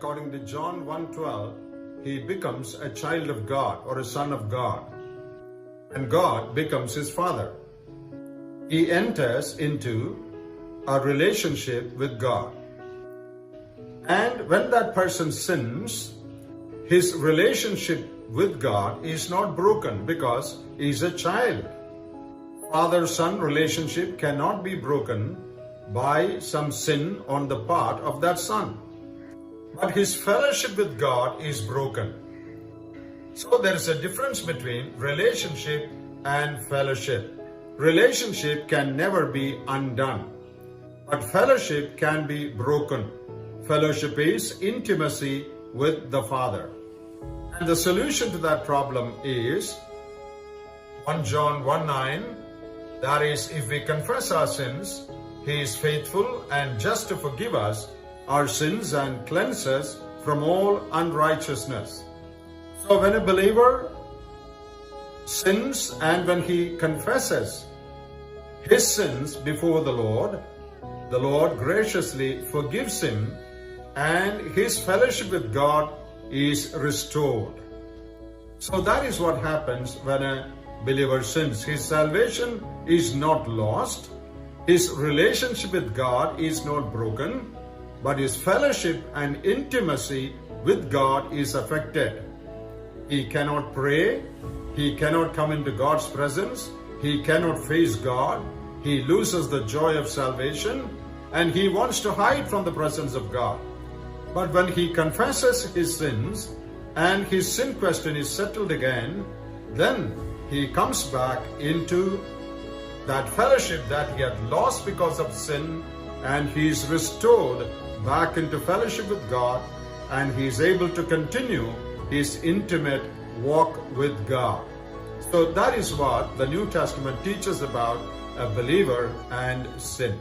according to John 1:12, he becomes a child of God or a son of God, and God becomes his father. He enters into a relationship with God. And when that person sins, his relationship with God is not broken because he's a child. Father-son relationship cannot be broken by some sin on the part of that son. But his fellowship with God is broken. So there is a difference between relationship and fellowship. Relationship can never be undone, but fellowship can be broken. Fellowship is intimacy with the Father. And the solution to that problem is 1 John 1:9, that is, if we confess our sins, he is faithful and just to forgive us our sins and cleanse us from all unrighteousness. So when a believer sins and when he confesses his sins before the Lord graciously forgives him and his fellowship with God is restored. So that is what happens when a believer sins. His salvation is not lost, his relationship with God is not broken, but his fellowship and intimacy with God is affected. He cannot pray, he cannot come into God's presence, he cannot face God, he loses the joy of salvation, and he wants to hide from the presence of God. But when he confesses his sins and his sin question is settled again, then he comes back into that fellowship that he had lost because of sin, and he is restored back into fellowship with God, and he is able to continue his intimate walk with God. So that is what the New Testament teaches about a believer and sin.